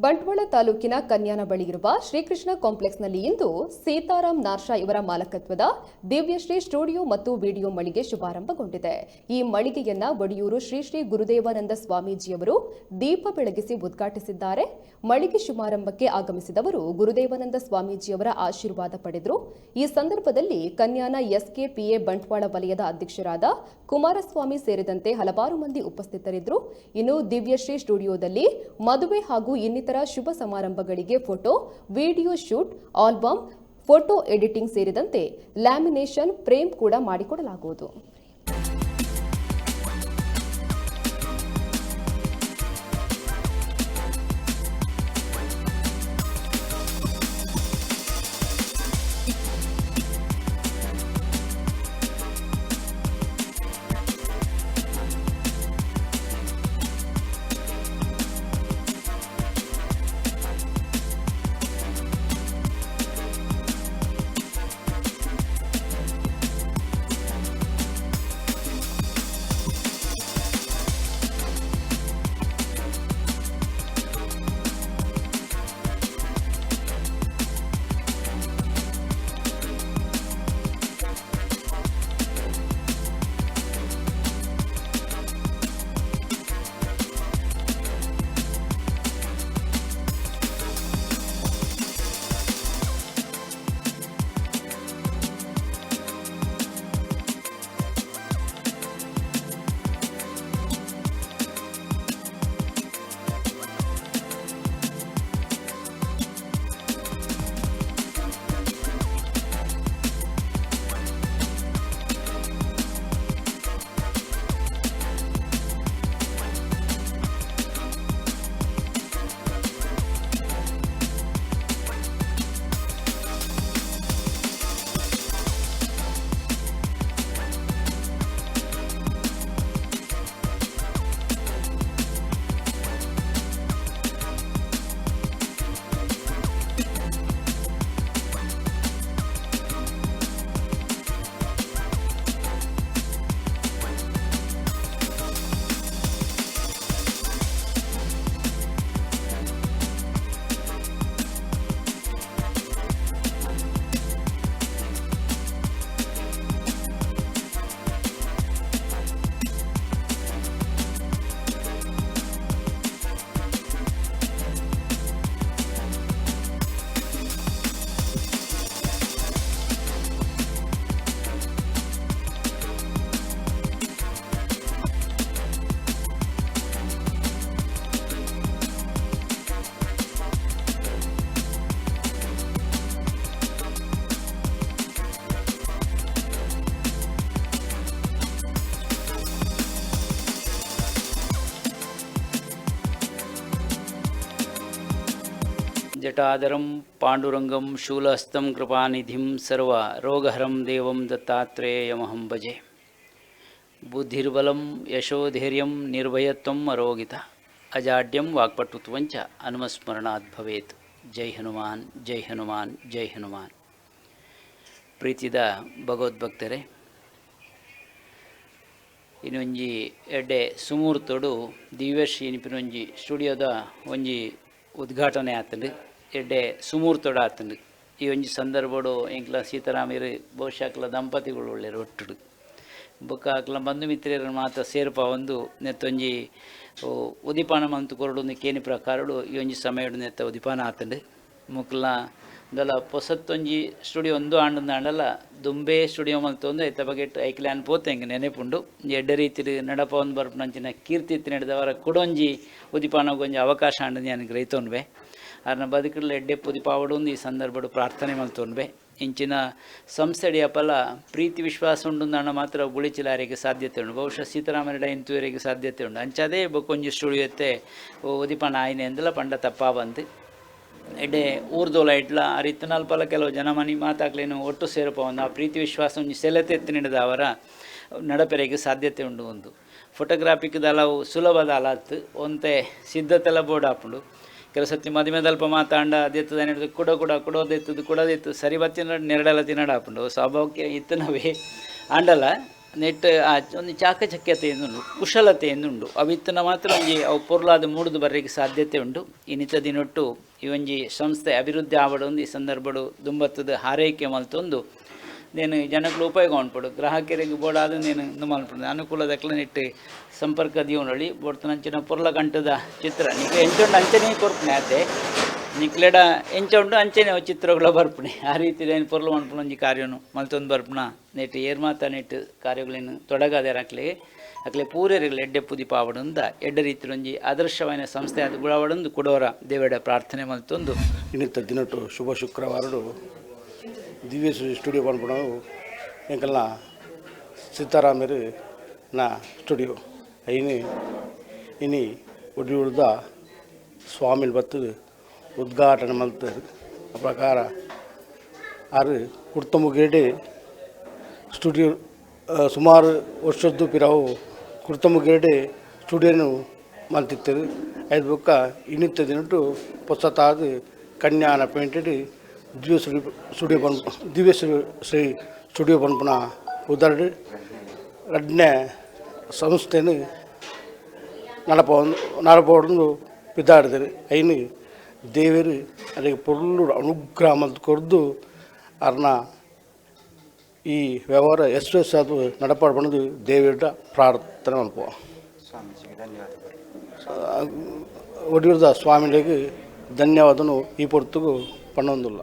ಬಂಟ್ವಾಳ ತಾಲೂಕಿನ ಕನ್ಯಾನ ಬಳಿ ಇರುವ ಶ್ರೀಕೃಷ್ಣ ಕಾಂಪ್ಲೆಕ್ಸ್ನಲ್ಲಿ ಇಂದು ಸೀತಾರಾಮ್ ನಾರ್ಷಾ ಇವರ ಮಾಲಕತ್ವದ ದಿವ್ಯಶ್ರೀ ಸ್ಟುಡಿಯೋ ಮತ್ತು ವಿಡಿಯೋ ಮಳಿಗೆ ಶುಭಾರಂಭಗೊಂಡಿದೆ. ಈ ಮಳಿಗೆಯನ್ನ ಒಡಿಯೂರು ಶ್ರೀ ಶ್ರೀ ಗುರುದೇವಾನಂದ ಸ್ವಾಮೀಜಿಯವರು ದೀಪ ಬೆಳಗಿಸಿ ಉದ್ಘಾಟಿಸಿದ್ದಾರೆ. ಮಳಿಗೆ ಶುಭಾರಂಭಕ್ಕೆ ಆಗಮಿಸಿದವರು ಗುರುದೇವಾನಂದ ಸ್ವಾಮೀಜಿಯವರ ಆಶೀರ್ವಾದ ಪಡೆದರು. ಈ ಸಂದರ್ಭದಲ್ಲಿ ಕನ್ಯಾನ ಎಸ್ಕೆಪಿಎ ಬಂಟ್ವಾಳ ವಲಯದ ಅಧ್ಯಕ್ಷರಾದ ಕುಮಾರಸ್ವಾಮಿ ಸೇರಿದಂತೆ ಹಲವಾರು ಮಂದಿ ಉಪಸ್ಥಿತರಿದ್ದರು. ಇನ್ನು ದಿವ್ಯಶ್ರೀ ಸ್ಟುಡಿಯೋದಲ್ಲಿ ಮದುವೆ ಹಾಗೂ ಇನ್ನಿತರ ಶುಭ ಸಮಾರಂಭಗಳಿಗೆ photo, video shoot, album, photo editing ಸೇರಿದಂತೆ ಲ್ಯಾಮಿನೇಷನ್, ಫ್ರೇಮ್ ಕೂಡ ಮಾಡಿಕೊಡಲಾಗುವುದು. ಜಟಾಧರಂ ಪಾಂಡುರಂಗಂ ಶೂಲಹಸ್తం ಕೃಪಾನಿಧಿಂ ಸರ್ವ ರೋಗಹರಂ ದೇವಂ ದತ್ತಾತ್ರೇಯಮಹಂ ಭಜೆ. ಬುದ್ಧಿರ್ಬಲಂ ಯಶೋಧೈರ್ಯಂ ನಿರ್ಭಯತ್ವಂ ಅರೋಗಿತ ಅಜಾಡ್ಯಂ ವಾಕ್ಪಟುತ್ವಂಚ ಹನುಮಸ್ಮರಣಾತ್ ಭವೇತ್. ಜೈ ಹನುಮಾನ್, ಜೈ ಹನುಮಾನ್, ಜೈ ಹನುಮಾನ್. ಪ್ರೀತಿದ ಭಗವದ್ಭಕ್ತರೇ, ಇನ್ನೊಂಜಿ ಎಡ್ಡೆ ಸುಮೂರ್ತೋಡು ದಿವ್ಯಶ್ರೀ ನಿಪಿನೊಂಜಿ ಸ್ಟುಡಿಯೋದ ಒಂಜಿ ಉದ್ಘಾಟನೆ ಆತಂಡು ಎಡ್ಡೆ ಸುಮೂರ್ತೋಡು ಆತಂಡು. ಈ ಒಂಜಿ ಸಂದರ್ಭಡು ಎಂಕ್ಲ ಸೀತಾರಾಮರು ಬಹುಶಃ ಅಕ್ಲ ದಂಪತಿಗಳು ಒಳ್ಳೆರು ಒಟ್ಟುಡು ಬೊಕ್ಕ ಅಕ್ಲ ಬಂಧು ಮಿತ್ರರು ಮಾತ ಸೇರ್ಪ ಒಂದು ನೆತ್ತೊಂಜಿ ಉದಿಪಾನ ಮಂತು ಕೊರಡು ಕೇನಿ ಪ್ರಕಾರಡು ಈ ಒಂಜಿ ಸಮಯಡು ನೆತ್ತ ಉದಿಪಾನ ಆತಂಡು ಮುಕ್ಲ ದಲ ಪೊಸತ್ತೊಂಜಿ ಸ್ಟುಡಿಯೋ ಒಂದು ಆಂಡಲ ದುಂಬೆ ಸ್ಟುಡಿಯೋ ಮಲ್ತೊಂದು ಐತ ಬಗೆಟ್ ಐಕ್ಲೆ ಅನ್ಪೋತೆ ಹೆಂಗೆ ನೆನೆಪುಂಡು ಎಡ್ಡೆ ರೀತಿ ನಡಪ ಒಂದು ಬರ್ಪು ನಂಚಿನ ಕೀರ್ತಿ ನಡೆದವರ ಕೊಡೊಂಜಿ ಉದಿಪಾನಗೊಂಜಿ ಅವಕಾಶ ಆಂಡನಿ ನನಗೆ ರೈತೋನ್ವೆ ಅರ್ನ ಬದುಕಲ್ಲ ಎಡ್ಡೆ ಉದಿಪಾವಡೊಂದು ಈ ಸಂದರ್ಭಡು ಪ್ರಾರ್ಥನೆ ಮಲ್ತೊನ್ವೆ. ಇಂಚಿನ ಸಂಸ್ಥೆಡಿ ಅಪಲ ಪ್ರೀತಿ ವಿಶ್ವಾಸ ಉಂಡು ಅಣ್ಣ ಮಾತ್ರ ಗುಳಿಚಿಲಾರಿಗೆ ಸಾಧ್ಯತೆ ಉಂಡು. ಬಹುಶಃ ಸೀತಾರಾಮರೆಡ್ಡ ಇಂತೂರಿಗೆ ಸಾಧ್ಯತೆ ಉಂಡು. ಅಂಚದೇ ಬೊಕ್ಕೊಂಜಿ ಸ್ಟುಡಿಯೋ ಎತ್ತೆ ಉದಿಪಾನ ಆಯ್ನೆ ಅಂದಲ ಪಂಡ ತಪ್ಪಾ ಬಂದು ಎಡ್ಡೆ ಊರ್ದೋಲ ಇಡ್ಲ ಆ ರೀತಿ ನಲ್ಪಲ ಕೆಲವು ಜನ ಮನೆ ಮಾತಾಕ್ಲೇನು ಒಟ್ಟು ಸೇರಪ ಒಂದು ಆ ಪ್ರೀತಿ ವಿಶ್ವಾಸ ಒಂಜಿ ಸೆಲೆತೆ ಎತ್ತಿನಿಡಿದ ಅವರ ನಡಪೆರೆಗೆ ಸಾಧ್ಯತೆ ಉಂಡು. ಒಂದು ಫೋಟೋಗ್ರಾಫಿಕ್ದ ಹಲವು ಸುಲಭದ ಅಲತ್ತು ಒಂತೆ ಸಿದ್ಧತೆಲ್ಲ ಬೋರ್ಡ್ ಹಾಕೊಂಡು ಕೆಲವು ಸತಿ ಮದುವೆದಲ್ಪ ಮಾತಾಂಡ ಅದೆತ್ತದ ನೆಡ್ದು ಕೊಡೋದೆತ್ತದು ಕೊಡೋದೆತ್ತು ಸರಿ ಬತ್ತಿನ ನೆರಡೆಲ್ಲ ತಿನ್ನಡ ಹಾಕೊಂಡು ಸ್ವಭಾವಕ್ಕೆ ಇತ್ತನವೇ ಆಂಡಲ್ಲ ನೆಟ್ ಒಂದು ಚಾಕಚಕ್ಯತೆಯಿಂದುಂಡು ಕುಶಲತೆಯಿಂದುಂಡು ಅವಿತ್ತನ ಮಾತ್ರ ಒಂಜಿ ಅವು ಪೊರ್ಲಾದ ಮೂಡುದು ಬರ್ರಿಗೆ ಸಾಧ್ಯತೆ ಉಂಡು ಇನ್ನಿತ ದಿನೊಟ್ಟು ಈ ಒಂಜಿ ಸಂಸ್ಥೆ ಅಭಿವೃದ್ಧಿ ಆವಡೊಂದು ಈ ಸಂದರ್ಭಡು ದುಂಬತ್ತದ ಹಾರೈಕೆ ಮಲ್ತೊಂದು నేను ಜನಗಳು ಉಪಯೋಗ ಉಂಟು ಗ್ರಾಹಕರಿಗೆ ಬೋಡಾದ నేను ಮಲ್ಪಡು ಅನುಕೂಲದಕ್ಲ ನೆಟ್ಟು ಸಂಪರ್ಕ ದಿವನೊಳಿ ಬೋಡ್ತನಂಚಿನ ಪೊರ್ಲ ಕಂಟದ ಚಿತ್ರ ನಿಕ್ಕೆ ಎಂಚುಂಡು ಅಂಚನೆ ಕೊರ್ಪಣೆ ಆತೆ ನಿಕ್ಲೆಡ ಎಂಚುಂಡು ಅಂಚನೆ ಚಿತ್ರಗಳ ಬರ್ಪಣೆ ಆ ರೀತಿ ಏನು ಪೊರ್ಲು ಮಲ್ಪಣ ಒಂಜಿ ಕಾರ್ಯನು ಮಲ್ತೊಂದು ಬರ್ಪಣ ನೆಟ್ಟು ಏರ್ಮಾತ ನೆಟ್ಟು ಕಾರ್ಯಗಳೇನು ತೊಡಗಾದೆ ಅಕ್ಲೆ ಪೂರ್ಯರಿಗಳು ಎಡ್ಡೆ ಪುದಿ ಪಾವಡಂದ ಎಡ್ಡ ರೀತಿ ಒಂಜಿ ಆದರ್ಶವಾದ ಸಂಸ್ಥೆ ಅದು ಗುಳವಡೊಂದು ಕೊಡೋರ ದೇವಡ ಪ್ರಾರ್ಥನೆ ಮಲ್ತೊಂದು ಇನ್ನಿತ್ತ ದಿನಟ್ಟು ಶುಭ ಶುಕ್ರವಾರಡು ದಿವ್ಯ ಸ್ಟುಡಿಯೋ ಬಂದ್ಬಿಡೋದು ಎಂಕಲ್ನ ಸೀತಾರಾಮರು ನಾ ಸ್ಟುಡಿಯೋ ಐನಿ ಇನಿ ಒಡಿ ಉಳ್ದ ಸ್ವಾಮಿಲ್ ಬತ್ತು ಉದ್ಘಾಟನೆ ಮಲ್ತರು ಆ ಪ್ರಕಾರ ಆರು ಕುರ್ತಮುಗೇಡೆ ಸ್ಟುಡಿಯೋ ಸುಮಾರು ವರ್ಷದ್ದು ಪಿರಾವು ಕುರ್ತಮುಗೇಡೆ ಸ್ಟುಡಿಯೋನು ಮಲ್ತಿತ್ತರು ಐದು ಬೊಕ್ಕ ಇನ್ನಿತ್ತ ದಿನಟ್ಟು ಪೊಸತಾದ ಕನ್ಯಾನ ಪೇಂಟೆಡ್ ದಿವ್ಯ ಶ್ರೀ ಸ್ಟುಡಿಯೋ ಪನ್ಪುನ ಉದರ್ಡು ರಡ್ನೆ ಸಂಸ್ಥೆನು ನಡಪೊಂದು ಬಿದ್ದಾಡಿದರು ಐನು ದೇವರು ಅದಕ್ಕೆ ಪೊರ್ಲು ಅನುಗ್ರಹ ಮಲ್ತು ಕೊರ್ದು ಅರ್ನ ಈ ವ್ಯವಹಾರ ಎಷ್ಟು ಅದು ನಡಪಾಡು ಬಂದು ದೇವರ ಪ್ರಾರ್ಥನೆ ಮಲ್ಪುವ ಒಡಿಯೂರ್ದ ಸ್ವಾಮಿಗಳಿಗೆ ಧನ್ಯವಾದನು ಈ ಪೊರ್ತುಗು ಪಣ್ಣೊಂದುಲ್ಲ.